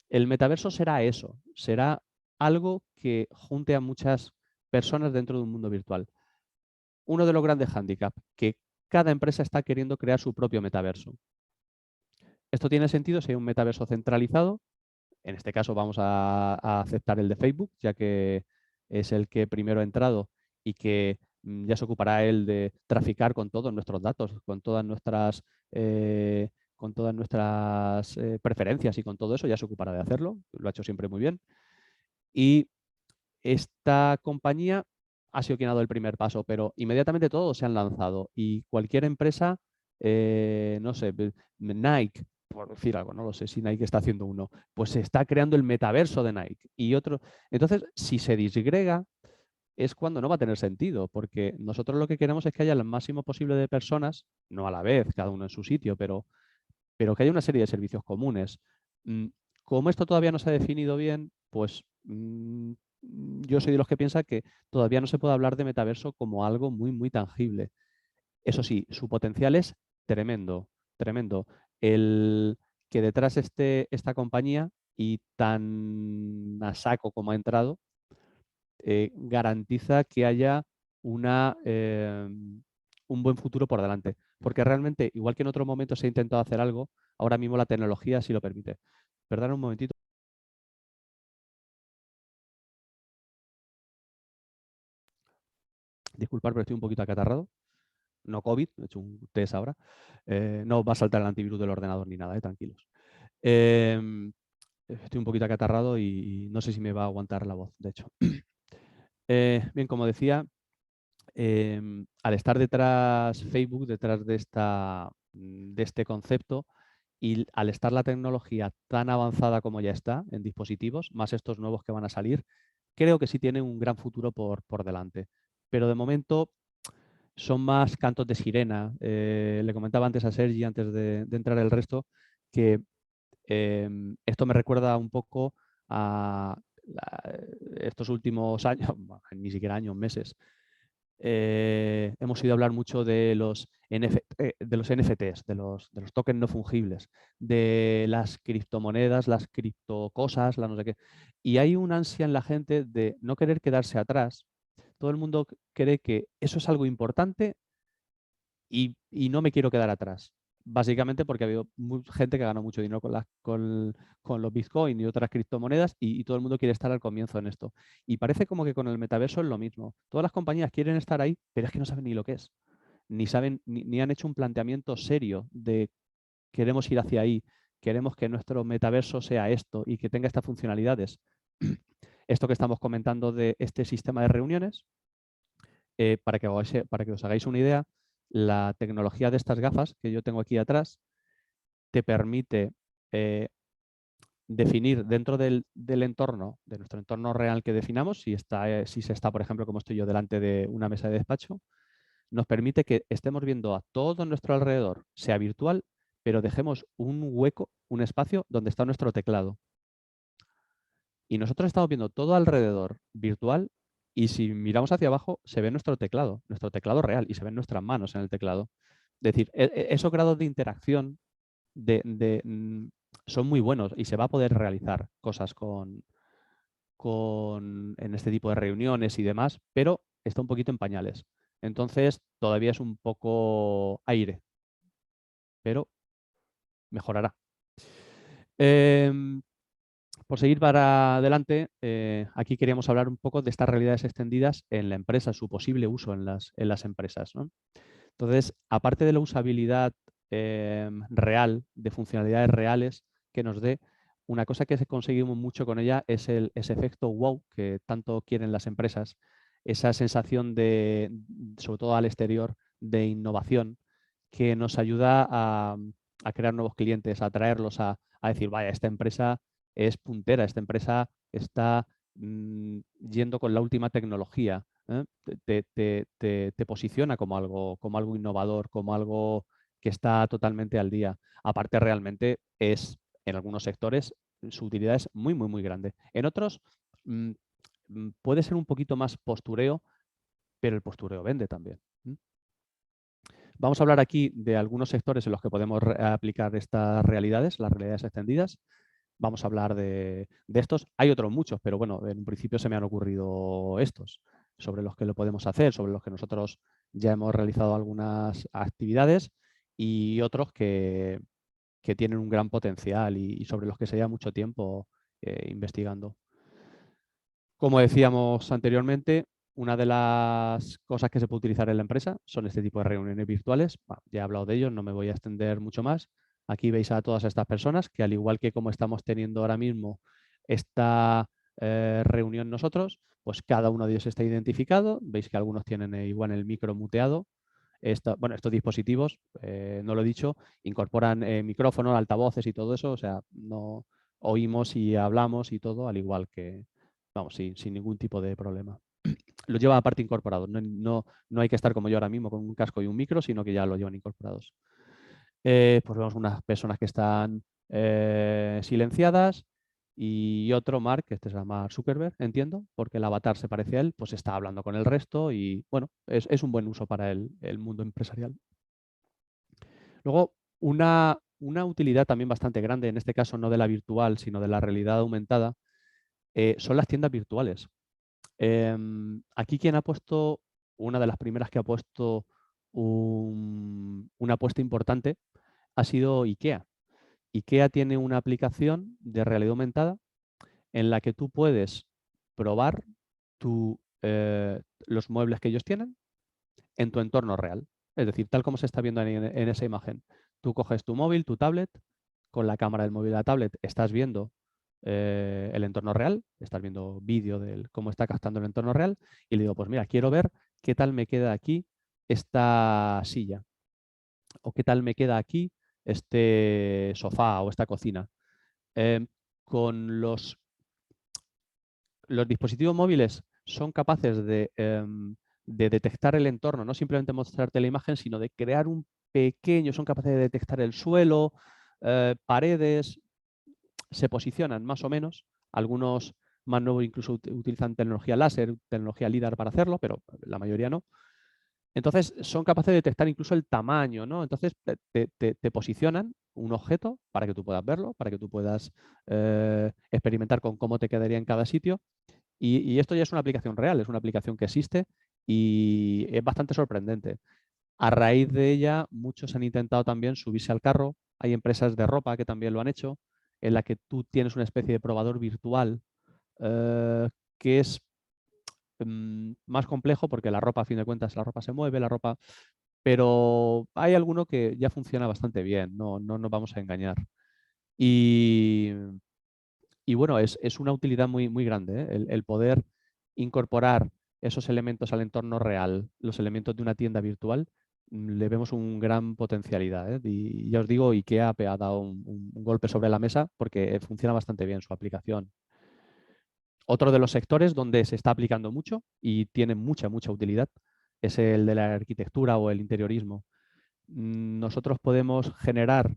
el metaverso será eso, será algo que junte a muchas personas dentro de un mundo virtual. Uno de los grandes hándicaps, que cada empresa está queriendo crear su propio metaverso. Esto tiene sentido si hay un metaverso centralizado. En este caso vamos a aceptar el de Facebook, ya que es el que primero ha entrado y que ya se ocupará él de traficar con todos nuestros datos, con todas nuestras preferencias y con todo eso, ya se ocupará de hacerlo. Lo ha hecho siempre muy bien. Y esta compañía ha sido quien ha dado el primer paso, pero inmediatamente todos se han lanzado y cualquier empresa, no sé, Nike, por decir algo, no lo sé si Nike está haciendo uno, pues se está creando el metaverso de Nike y otro. Entonces, si se disgrega, es cuando no va a tener sentido, porque nosotros lo que queremos es que haya el máximo posible de personas, no a la vez, cada uno en su sitio, pero que haya una serie de servicios comunes. Mm, Como esto todavía no se ha definido bien, pues yo soy de los que piensa que todavía no se puede hablar de metaverso como algo muy, muy tangible. Eso sí, su potencial es tremendo, tremendo. El que detrás esté esta compañía y tan a saco como ha entrado, garantiza que haya una, un buen futuro por delante. Porque realmente, igual que en otros momentos se ha intentado hacer algo, ahora mismo la tecnología sí lo permite. Perdón un momentito. Disculpar, pero estoy un poquito acatarrado. No COVID, he hecho un test ahora. No va a saltar el antivirus del ordenador ni nada, tranquilos. Estoy un poquito acatarrado y no sé si me va a aguantar la voz, de hecho. Bien, como decía, al estar detrás Facebook, detrás de este concepto, y al estar la tecnología tan avanzada como ya está en dispositivos, más estos nuevos que van a salir, creo que sí tiene un gran futuro por delante. Pero de momento son más cantos de sirena. Le comentaba antes a Sergi, antes de entrar el resto, que esto me recuerda un poco a estos últimos años, ni siquiera años, meses. Hemos oído hablar mucho de los, de los NFTs, de los tokens no fungibles, de las criptomonedas, las criptocosas, la no sé qué. Y hay una ansia en la gente de no querer quedarse atrás. Todo el mundo cree que eso es algo importante y no me quiero quedar atrás. Básicamente porque ha habido gente que ha ganado mucho dinero con los Bitcoin y otras criptomonedas y todo el mundo quiere estar al comienzo en esto. Y parece como que con el metaverso es lo mismo. Todas las compañías quieren estar ahí, pero es que no saben ni lo que es. Ni saben, ni han hecho un planteamiento serio de queremos ir hacia ahí, queremos que nuestro metaverso sea esto y que tenga estas funcionalidades. Esto que estamos comentando de este sistema de reuniones, para que os hagáis una idea, la tecnología de estas gafas que yo tengo aquí atrás te permite definir dentro del entorno, de nuestro entorno real que definamos, si se está, por ejemplo, como estoy yo delante de una mesa de despacho, nos permite que estemos viendo a todo nuestro alrededor, sea virtual, pero dejemos un hueco, un espacio donde está nuestro teclado. Y nosotros estamos viendo todo alrededor virtual y si miramos hacia abajo se ve nuestro teclado real y se ven nuestras manos en el teclado. Es decir, esos grados de interacción son muy buenos y se va a poder realizar cosas en este tipo de reuniones y demás, pero está un poquito en pañales. Entonces, todavía es un poco aire. pero mejorará. Por seguir para adelante, aquí queríamos hablar un poco de estas realidades extendidas en la empresa, su posible uso en las empresas, ¿no? Entonces, aparte de la usabilidad real, de funcionalidades reales que nos dé, una cosa que conseguimos mucho con ella es ese efecto wow que tanto quieren las empresas, esa sensación de, sobre todo al exterior, de innovación que nos ayuda a crear nuevos clientes, a atraerlos a decir, vaya, esta empresa es puntera, esta empresa está yendo con la última tecnología. Te posiciona como algo innovador, como algo que está totalmente al día. Aparte, realmente es, en algunos sectores, su utilidad es muy, muy, muy grande. En otros, mm, puede ser un poquito más postureo, pero el postureo vende también. Vamos a hablar aquí de algunos sectores en los que podemos aplicar estas realidades, las realidades extendidas. Vamos a hablar de estos. Hay otros muchos, pero bueno, en un principio se me han ocurrido estos, sobre los que lo podemos hacer, sobre los que nosotros ya hemos realizado algunas actividades y otros que tienen un gran potencial y sobre los que se lleva mucho tiempo investigando. Como decíamos anteriormente, una de las cosas que se puede utilizar en la empresa son este tipo de reuniones virtuales. Bueno, ya he hablado de ellos, no me voy a extender mucho más. Aquí veis a todas estas personas que, al igual que como estamos teniendo ahora mismo esta reunión nosotros, pues cada uno de ellos está identificado. Veis que algunos tienen igual el micro muteado. Bueno, estos dispositivos, no lo he dicho, incorporan micrófonos, altavoces y todo eso. O sea, no oímos y hablamos y todo, al igual que, vamos, sin ningún tipo de problema. Lo lleva aparte incorporado. No hay que estar como yo ahora mismo con un casco y un micro, sino que ya lo llevan incorporados. Pues vemos unas personas que están silenciadas y otro, Mark, que este se llama Zuckerberg, entiendo, porque el avatar se parece a él, pues está hablando con el resto y, bueno, es un buen uso para el mundo empresarial. Luego, una utilidad también bastante grande, en este caso no de la virtual, sino de la realidad aumentada, son las tiendas virtuales. Aquí quien ha puesto, una de las primeras que ha puesto una apuesta importante ha sido IKEA. IKEA tiene una aplicación de realidad aumentada en la que tú puedes probar los muebles que ellos tienen en tu entorno real. Es decir, tal como se está viendo en esa imagen. Tú coges tu móvil, tu tablet, con la cámara del móvil de la tablet estás viendo el entorno real, estás viendo vídeo de cómo está captando el entorno real y le digo, pues mira, quiero ver qué tal me queda aquí esta silla o qué tal me queda aquí este sofá o esta cocina. Con los dispositivos móviles son capaces de detectar el entorno, no simplemente mostrarte la imagen, sino de crear un pequeño, son capaces de detectar el suelo, paredes, se posicionan más o menos. Algunos más nuevos incluso utilizan tecnología láser, tecnología LIDAR para hacerlo, pero la mayoría no. Entonces, son capaces de detectar incluso el tamaño, ¿no? Entonces, te posicionan un objeto para que tú puedas verlo, para que tú puedas experimentar con cómo te quedaría en cada sitio. Y esto ya es una aplicación real, es una aplicación que existe y es bastante sorprendente. A raíz de ella, muchos han intentado también subirse al carro. Hay empresas de ropa que también lo han hecho, en la que tú tienes una especie de probador virtual que es más complejo porque la ropa, a fin de cuentas, la ropa se mueve, pero hay alguno que ya funciona bastante bien, no nos vamos a engañar. Y, bueno, es una utilidad muy, muy grande, ¿eh? El poder incorporar esos elementos al entorno real, los elementos de una tienda virtual, le vemos un gran potencialidad, ¿eh? Y ya os digo, IKEA ha dado un golpe sobre la mesa porque funciona bastante bien su aplicación. Otro de los sectores donde se está aplicando mucho y tiene mucha, mucha utilidad es el de la arquitectura o el interiorismo. Nosotros podemos generar,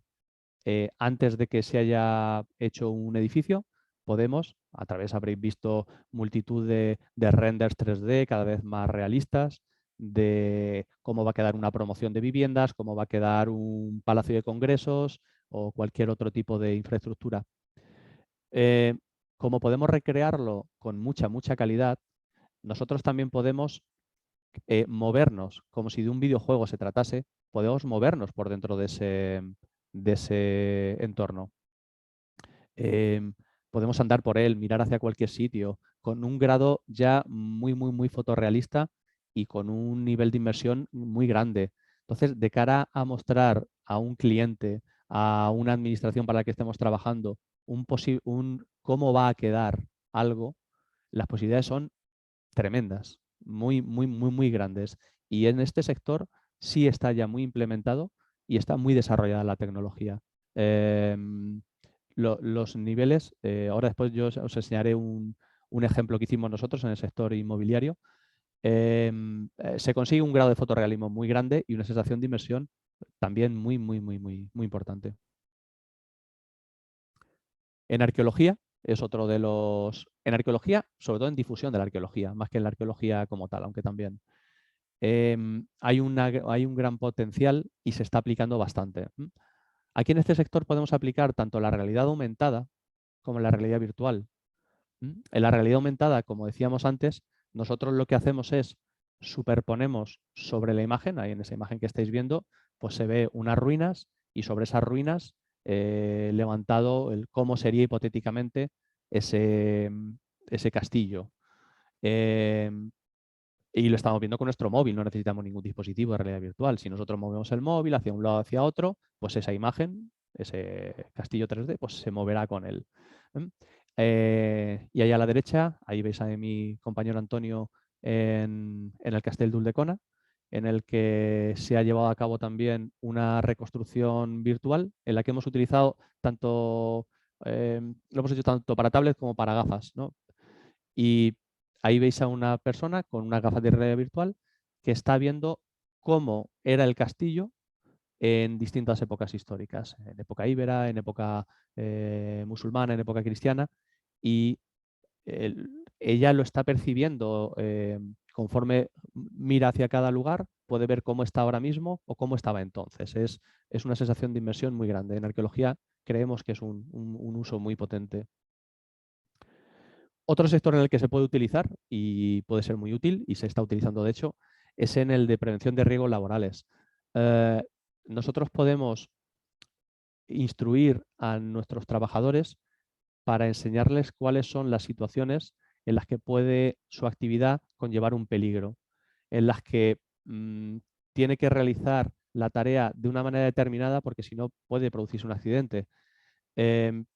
antes de que se haya hecho un edificio, podemos, a través, habréis visto multitud de renders 3D cada vez más realistas, de cómo va a quedar una promoción de viviendas, cómo va a quedar un palacio de congresos o cualquier otro tipo de infraestructura. Como podemos recrearlo con mucha, mucha calidad, nosotros también podemos movernos como si de un videojuego se tratase, podemos movernos por dentro de ese entorno. Podemos andar por él, mirar hacia cualquier sitio, con un grado ya muy, muy, muy fotorrealista y con un nivel de inmersión muy grande. Entonces, de cara a mostrar a un cliente, a una administración para la que estemos trabajando, cómo va a quedar algo, las posibilidades son tremendas, muy, muy, muy, muy grandes. Y en este sector sí está ya muy implementado y está muy desarrollada la tecnología. Los niveles, ahora después yo os enseñaré un ejemplo que hicimos nosotros en el sector inmobiliario. Se consigue un grado de fotorrealismo muy grande y una sensación de inmersión también muy, muy, muy, muy, muy importante. En arqueología es otro de los... En arqueología, sobre todo en difusión de la arqueología, más que en la arqueología como tal, aunque también. Hay un gran potencial y se está aplicando bastante. Aquí en este sector podemos aplicar tanto la realidad aumentada como la realidad virtual. En la realidad aumentada, como decíamos antes, nosotros lo que hacemos es superponemos sobre la imagen, ahí en esa imagen que estáis viendo, pues se ve unas ruinas y sobre esas ruinas levantado cómo sería hipotéticamente ese castillo. Y lo estamos viendo con nuestro móvil, no necesitamos ningún dispositivo de realidad virtual. Si nosotros movemos el móvil hacia un lado hacia otro, pues esa imagen, ese castillo 3D, pues se moverá con él. Y ahí a la derecha, ahí veis a mi compañero Antonio en el Castell d'Ulldecona, en el que se ha llevado a cabo también una reconstrucción virtual en la que hemos utilizado lo hemos hecho tanto para tablets como para gafas, ¿no? Y ahí veis a una persona con una gafas de realidad virtual que está viendo cómo era el castillo en distintas épocas históricas, en época íbera, en época musulmana, en época cristiana, y ella lo está percibiendo conforme mira hacia cada lugar, puede ver cómo está ahora mismo o cómo estaba entonces. Es una sensación de inmersión muy grande. En arqueología creemos que es un uso muy potente. Otro sector en el que se puede utilizar y puede ser muy útil, y se está utilizando de hecho, es en el de prevención de riesgos laborales. Nosotros podemos instruir a nuestros trabajadores para enseñarles cuáles son las situaciones en las que puede su actividad conllevar un peligro, en las que tiene que realizar la tarea de una manera determinada porque si no puede producirse un accidente. Em,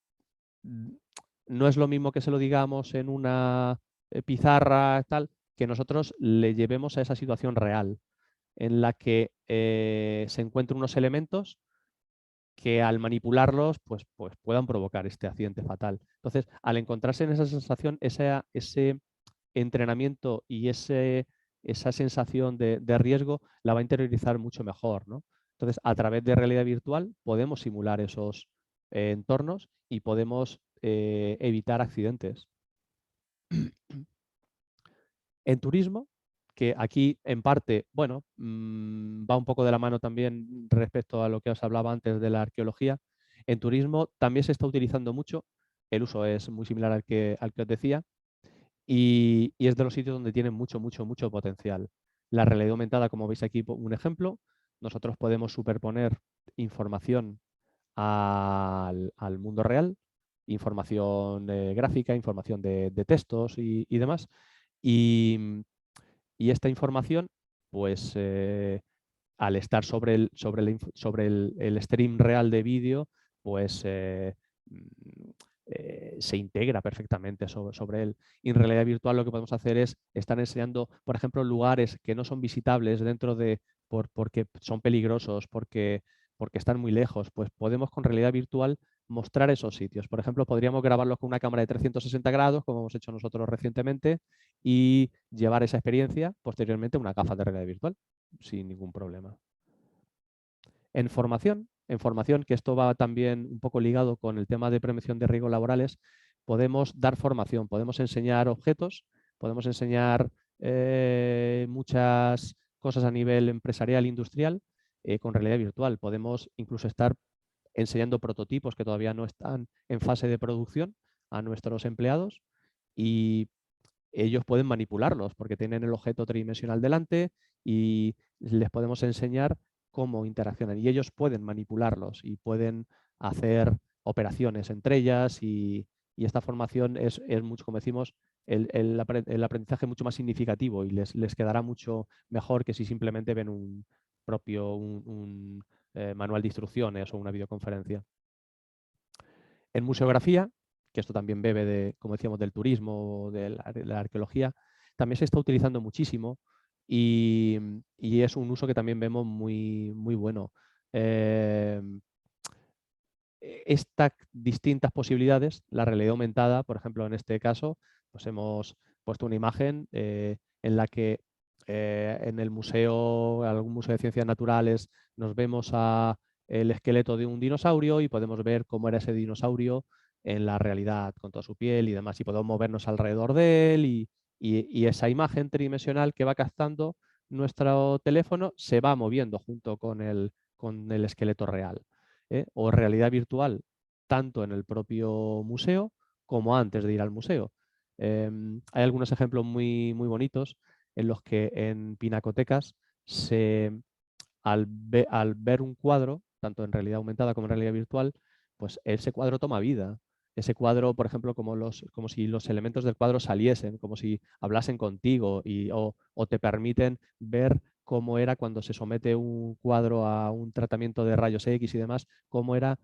no es lo mismo que se lo digamos en una pizarra tal, que nosotros le llevemos a esa situación real en la que se encuentren unos elementos que al manipularlos pues puedan provocar este accidente fatal. Entonces, al encontrarse en esa sensación, ese entrenamiento y esa sensación de riesgo la va a interiorizar mucho mejor, ¿no? Entonces, a través de realidad virtual podemos simular esos entornos y podemos evitar accidentes. En turismo, que aquí en parte, bueno, va un poco de la mano también respecto a lo que os hablaba antes de la arqueología, en turismo también se está utilizando mucho, el uso es muy similar al que os decía, y es de los sitios donde tiene mucho, mucho, mucho potencial. La realidad aumentada, como veis aquí, un ejemplo, nosotros podemos superponer información al mundo real, información gráfica, información de textos y demás. Y esta información, pues al estar sobre el stream real de vídeo, pues se integra perfectamente sobre él. Y en realidad virtual lo que podemos hacer es estar enseñando, por ejemplo, lugares que no son visitables dentro de, porque son peligrosos, porque están muy lejos, pues podemos con realidad virtual mostrar esos sitios. Por ejemplo, podríamos grabarlos con una cámara de 360 grados, como hemos hecho nosotros recientemente, y llevar esa experiencia posteriormente a una gafa de realidad virtual, sin ningún problema. En formación, que esto va también un poco ligado con el tema de prevención de riesgos laborales, podemos dar formación, podemos enseñar objetos, podemos enseñar muchas cosas a nivel empresarial, industrial, con realidad virtual. Podemos incluso estar enseñando prototipos que todavía no están en fase de producción a nuestros empleados y ellos pueden manipularlos porque tienen el objeto tridimensional delante y les podemos enseñar cómo interaccionan. Y ellos pueden manipularlos y pueden hacer operaciones entre ellas y esta formación es mucho, como decimos, el aprendizaje mucho más significativo y les quedará mucho mejor que si simplemente ven un manual de instrucciones o una videoconferencia. En museografía, que esto también bebe de, como decíamos, del turismo, de la arqueología, también se está utilizando muchísimo y es un uso que también vemos muy, muy bueno. Estas distintas posibilidades, la realidad aumentada, por ejemplo, en este caso, pues hemos puesto una imagen en la que en el museo, algún museo de ciencias naturales, nos vemos el esqueleto de un dinosaurio y podemos ver cómo era ese dinosaurio en la realidad, con toda su piel y demás, y podemos movernos alrededor de él y esa imagen tridimensional que va captando nuestro teléfono se va moviendo junto con el esqueleto real. O realidad virtual, tanto en el propio museo como antes de ir al museo. Hay algunos ejemplos muy, muy bonitos en los que en pinacotecas al ver un cuadro, tanto en realidad aumentada como en realidad virtual, pues ese cuadro toma vida. Ese cuadro, por ejemplo, como si los elementos del cuadro saliesen, como si hablasen contigo o te permiten ver cómo era cuando se somete un cuadro a un tratamiento de rayos X y demás, cómo era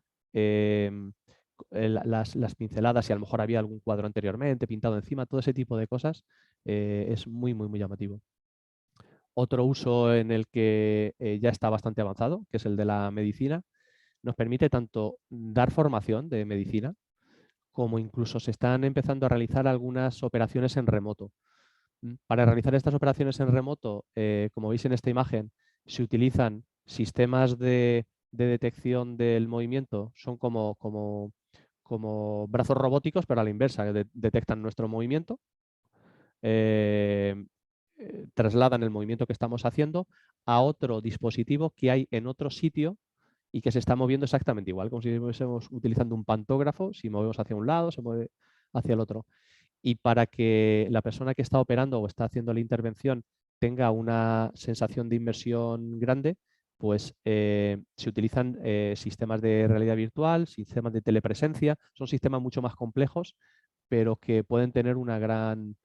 las pinceladas, y a lo mejor había algún cuadro anteriormente pintado encima, todo ese tipo de cosas es muy, muy, muy llamativo. Otro uso en el que ya está bastante avanzado, que es el de la medicina, nos permite tanto dar formación de medicina, como incluso se están empezando a realizar algunas operaciones en remoto. Para realizar estas operaciones en remoto, como veis en esta imagen, se utilizan sistemas de detección del movimiento, son como brazos robóticos, pero a la inversa, que detectan nuestro movimiento, trasladan el movimiento que estamos haciendo a otro dispositivo que hay en otro sitio y que se está moviendo exactamente igual, como si estuviésemos utilizando un pantógrafo. Si movemos hacia un lado, se mueve hacia el otro. Y para que la persona que está operando o está haciendo la intervención tenga una sensación de inmersión grande, pues se utilizan sistemas de realidad virtual, sistemas de telepresencia. Son sistemas mucho más complejos, pero que pueden tener una gran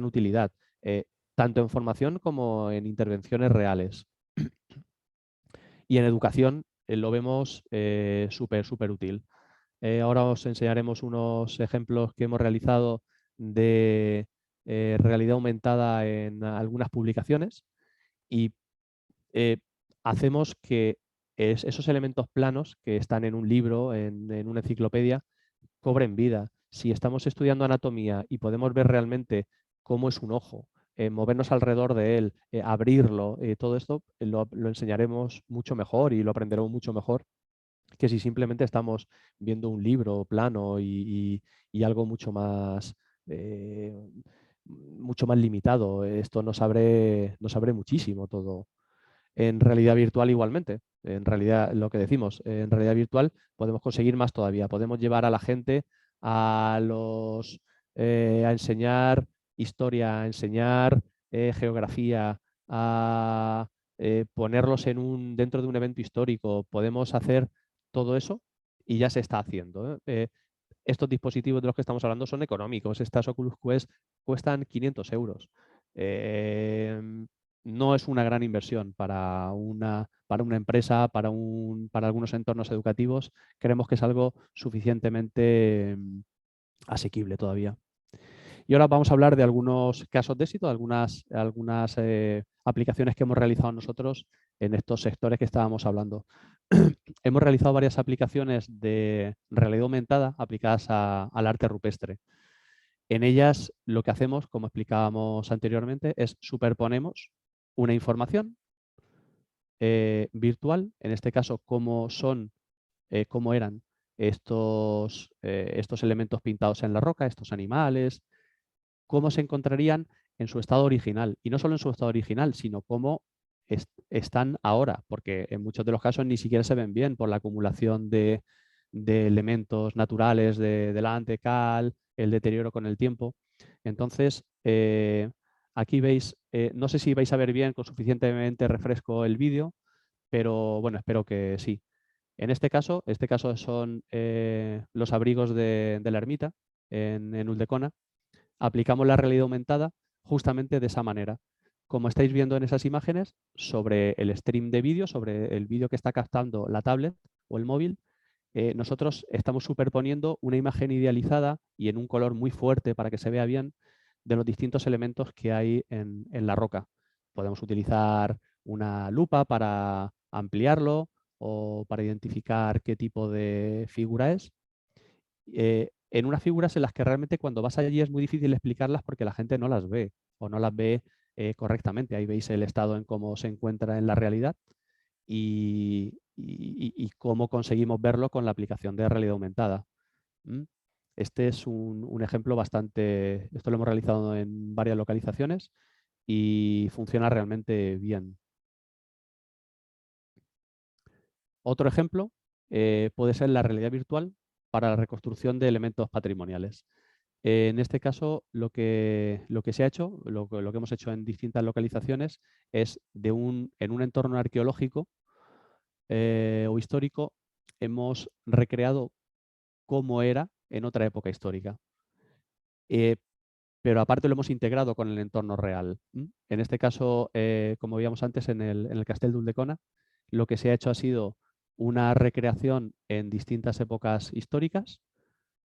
utilidad, tanto en formación como en intervenciones reales. Y en educación lo vemos súper útil. Ahora os enseñaremos unos ejemplos que hemos realizado de realidad aumentada en algunas publicaciones y hacemos que esos elementos planos que están en un libro, en una enciclopedia, cobren vida. Si estamos estudiando anatomía y podemos ver realmente cómo es un ojo, movernos alrededor de él, abrirlo, todo esto lo enseñaremos mucho mejor y lo aprenderemos mucho mejor que si simplemente estamos viendo un libro plano y algo mucho más limitado. Esto nos abre muchísimo todo. En realidad virtual igualmente. En realidad, lo que decimos, en realidad virtual podemos conseguir más todavía. Podemos llevar a la gente a enseñar historia, a enseñar geografía, a ponerlos dentro de un evento histórico. Podemos hacer todo eso y ya se está haciendo. Estos dispositivos de los que estamos hablando son económicos. Estas Oculus Quest cuestan 500 euros. No es una gran inversión para una empresa, para algunos entornos educativos. Creemos que es algo suficientemente asequible todavía. Y ahora vamos a hablar de algunos casos de éxito, algunas aplicaciones que hemos realizado nosotros en estos sectores que estábamos hablando. Hemos realizado varias aplicaciones de realidad aumentada aplicadas al arte rupestre. En ellas lo que hacemos, como explicábamos anteriormente, es superponemos una información virtual, en este caso cómo eran estos elementos pintados en la roca, estos animales, cómo se encontrarían en su estado original. Y no solo en su estado original, sino cómo están ahora, porque en muchos de los casos ni siquiera se ven bien por la acumulación de de elementos naturales de delante, cal, el deterioro con el tiempo. Entonces, aquí veis, no sé si vais a ver bien con suficientemente refresco el vídeo, pero bueno, espero que sí. En este caso son los abrigos de la ermita en Ulldecona. Aplicamos la realidad aumentada justamente de esa manera. Como estáis viendo en esas imágenes, sobre el stream de vídeo, sobre el vídeo que está captando la tablet o el móvil, nosotros estamos superponiendo una imagen idealizada y en un color muy fuerte para que se vea bien de los distintos elementos que hay en la roca. Podemos utilizar una lupa para ampliarlo o para identificar qué tipo de figura es. En unas figuras en las que realmente cuando vas allí es muy difícil explicarlas porque la gente no las ve o no las ve correctamente. Ahí veis el estado en cómo se encuentra en la realidad y cómo conseguimos verlo con la aplicación de realidad aumentada. ¿Mm? Este es un ejemplo bastante... Esto lo hemos realizado en varias localizaciones y funciona realmente bien. Otro ejemplo puede ser la realidad virtual para la reconstrucción de elementos patrimoniales. En este caso, lo que se ha hecho, lo que hemos hecho en distintas localizaciones, es en un entorno arqueológico o histórico, hemos recreado cómo era en otra época histórica. Pero aparte lo hemos integrado con el entorno real. En este caso, como veíamos antes en el Castell d'Ulldecona, lo que se ha hecho ha sido una recreación en distintas épocas históricas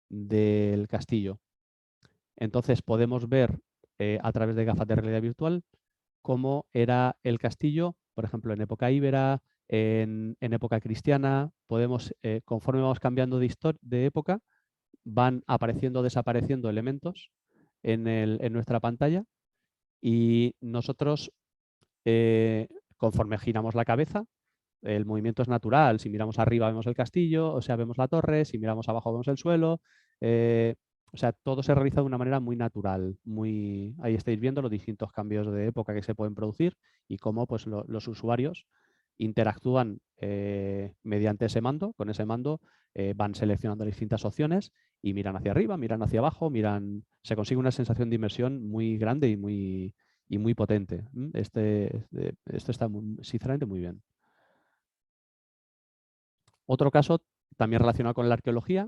del castillo. Entonces podemos ver a través de gafas de realidad virtual cómo era el castillo, por ejemplo, en época íbera, en época cristiana. Podemos, conforme vamos cambiando de época, van apareciendo o desapareciendo elementos en nuestra pantalla y nosotros, conforme giramos la cabeza, el movimiento es natural. Si miramos arriba vemos el castillo, o sea, vemos la torre, si miramos abajo vemos el suelo. O sea, todo se realiza de una manera muy natural. Ahí estáis viendo los distintos cambios de época que se pueden producir y cómo pues, los usuarios interactúan mediante ese mando. Con ese mando van seleccionando distintas opciones y miran hacia arriba, miran hacia abajo, se consigue una sensación de inmersión muy grande y muy potente. Esto está sinceramente muy bien. Otro caso también relacionado con la arqueología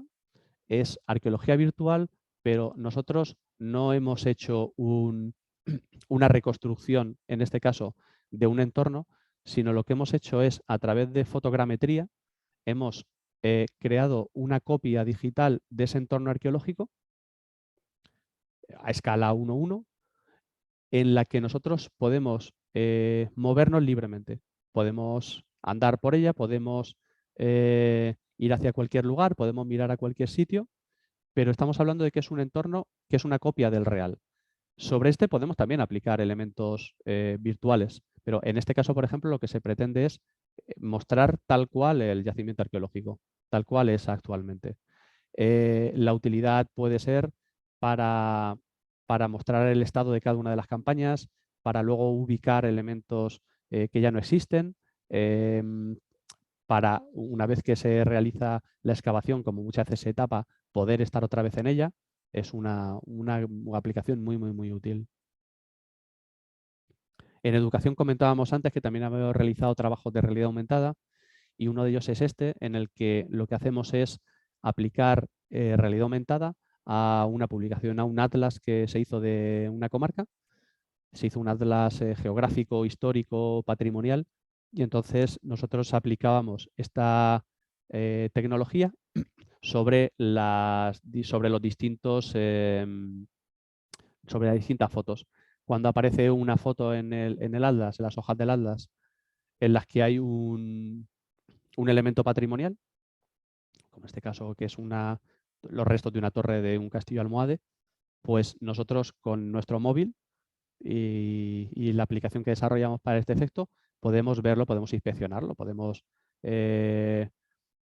es arqueología virtual, pero nosotros no hemos hecho una reconstrucción, en este caso, de un entorno, sino lo que hemos hecho es, a través de fotogrametría, hemos creado una copia digital de ese entorno arqueológico a escala 1:1, en la que nosotros podemos movernos libremente. Podemos andar por ella, podemos ir hacia cualquier lugar, podemos mirar a cualquier sitio, pero estamos hablando de que es un entorno que es una copia del real. Sobre este podemos también aplicar elementos virtuales, pero en este caso, por ejemplo, lo que se pretende es mostrar tal cual el yacimiento arqueológico, tal cual es actualmente. La utilidad puede ser para mostrar el estado de cada una de las campañas, para luego ubicar elementos que ya no existen, para una vez que se realiza la excavación, como muchas veces se tapa, poder estar otra vez en ella. Es una aplicación muy, muy, muy útil. En educación comentábamos antes que también habíamos realizado trabajos de realidad aumentada y uno de ellos es este, en el que lo que hacemos es aplicar realidad aumentada a una publicación, a un atlas que se hizo de una comarca. Se hizo un atlas geográfico, histórico, patrimonial, y entonces nosotros aplicábamos esta tecnología sobre los distintos, sobre las distintas fotos. Cuando aparece una foto en el atlas, en las hojas del atlas, en las que hay un elemento patrimonial, como en este caso que es los restos de una torre de un castillo almohade, pues nosotros con nuestro móvil y la aplicación que desarrollamos para este efecto podemos verlo, podemos inspeccionarlo, podemos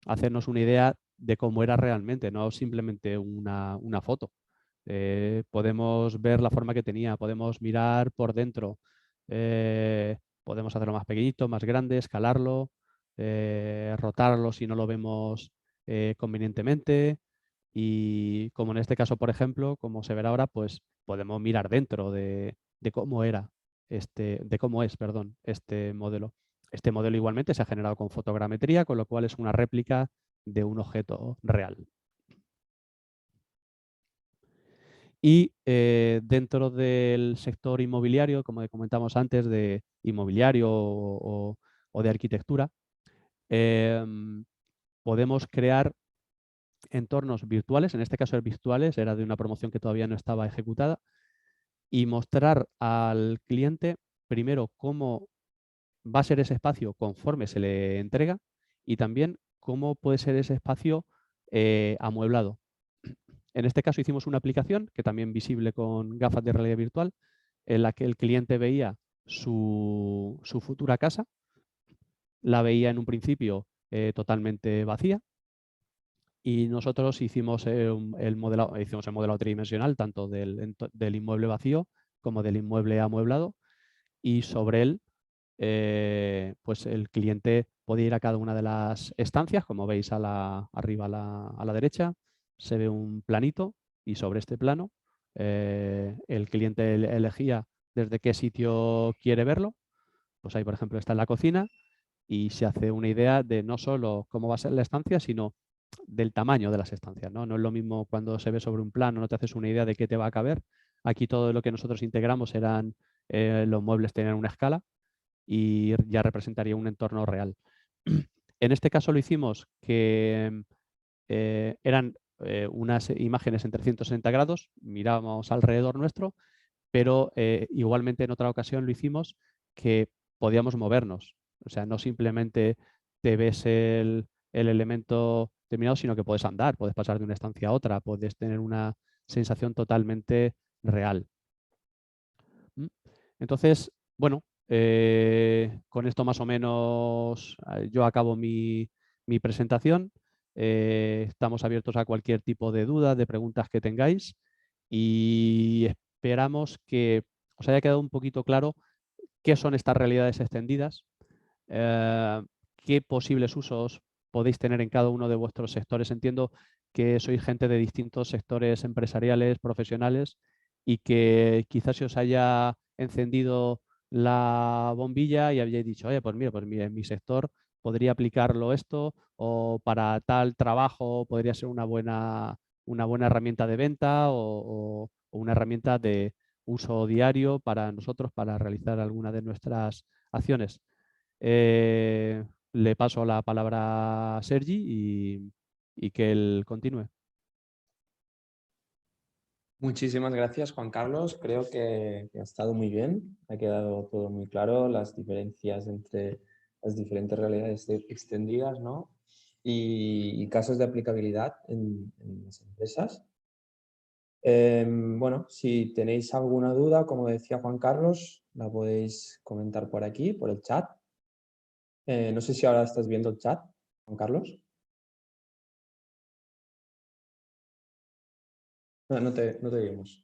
hacernos una idea de cómo era realmente, no simplemente una foto. Podemos ver la forma que tenía, podemos mirar por dentro, podemos hacerlo más pequeñito, más grande, escalarlo, rotarlo si no lo vemos convenientemente. Y como en este caso, por ejemplo, como se verá ahora, pues podemos mirar dentro de cómo era de cómo es, perdón, este modelo. Este modelo igualmente se ha generado con fotogrametría, con lo cual es una réplica de un objeto real. Y dentro del sector inmobiliario, como comentamos antes, de inmobiliario o de arquitectura, podemos crear entornos virtuales, en este caso virtuales, era de una promoción que todavía no estaba ejecutada, y mostrar al cliente primero cómo va a ser ese espacio conforme se le entrega y también cómo puede ser ese espacio amueblado. En este caso hicimos una aplicación que también visible con gafas de realidad virtual, en la que el cliente veía su futura casa, la veía en un principio totalmente vacía, y nosotros hicimos el modelado tridimensional tanto del inmueble vacío como del inmueble amueblado, y sobre él pues el cliente puede ir a cada una de las estancias, como veis arriba a la derecha, se ve un planito, y sobre este plano el cliente elegía desde qué sitio quiere verlo. Pues ahí, por ejemplo, está en la cocina, y se hace una idea de no solo cómo va a ser la estancia, sino del tamaño de las estancias, ¿no? No es lo mismo cuando se ve sobre un plano, no te haces una idea de qué te va a caber. Aquí todo lo que nosotros integramos eran los muebles tenían una escala y ya representaría un entorno real. En este caso lo hicimos que eran unas imágenes en 360 grados, mirábamos alrededor nuestro, pero igualmente en otra ocasión lo hicimos que podíamos movernos. O sea, no simplemente te ves el elemento terminado, sino que puedes andar, puedes pasar de una estancia a otra, puedes tener una sensación totalmente real. Entonces, bueno, con esto más o menos yo acabo mi presentación. Estamos abiertos a cualquier tipo de duda, de preguntas que tengáis, y esperamos que os haya quedado un poquito claro qué son estas realidades extendidas, qué posibles usos podéis tener en cada uno de vuestros sectores. Entiendo que sois gente de distintos sectores empresariales, profesionales, y que quizás se os haya encendido la bombilla y habéis dicho, oye, pues mira, pues en mi sector podría aplicarlo esto, o para tal trabajo podría ser una buena herramienta de venta o una herramienta de uso diario para nosotros para realizar alguna de nuestras acciones. Le paso la palabra a Sergi y que él continúe. Muchísimas gracias, Juan Carlos. Creo que ha estado muy bien. Ha quedado todo muy claro, las diferencias entre las diferentes realidades extendidas, ¿no? Y casos de aplicabilidad en las empresas. Bueno, si tenéis alguna duda, como decía Juan Carlos, la podéis comentar por aquí, por el chat. No sé si ahora estás viendo el chat, Juan Carlos. No te oímos.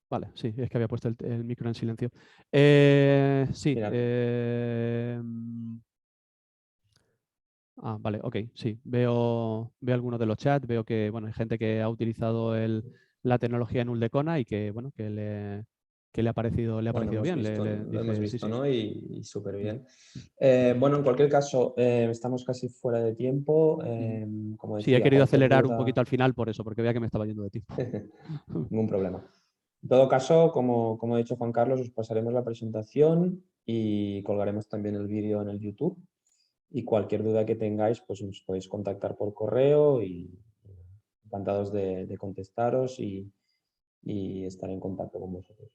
Vale, sí, es que había puesto el micro en silencio. Sí. Mira. Vale, ok, sí. Veo algunos de los chats, veo que bueno, hay gente que ha utilizado la tecnología en Uldecona y que bueno, que le ha parecido Lo hemos bien. visto, lo hemos Dice, sí, visto, sí. ¿no? Y súper bien. Bueno, en cualquier caso, estamos casi fuera de tiempo. Como Sí, he decía, querido cualquier acelerar un poquito duda, al final por eso, porque veía que me estaba yendo de tiempo. ningún problema. En todo caso, como ha dicho Juan Carlos, os pasaremos la presentación y colgaremos también el vídeo en el YouTube. Y cualquier duda que tengáis, pues nos podéis contactar por correo y encantados de contestaros y estar en contacto con vosotros.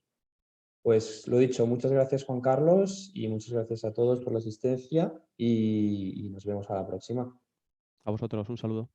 Pues lo dicho, muchas gracias Juan Carlos y muchas gracias a todos por la asistencia y nos vemos a la próxima. A vosotros, un saludo.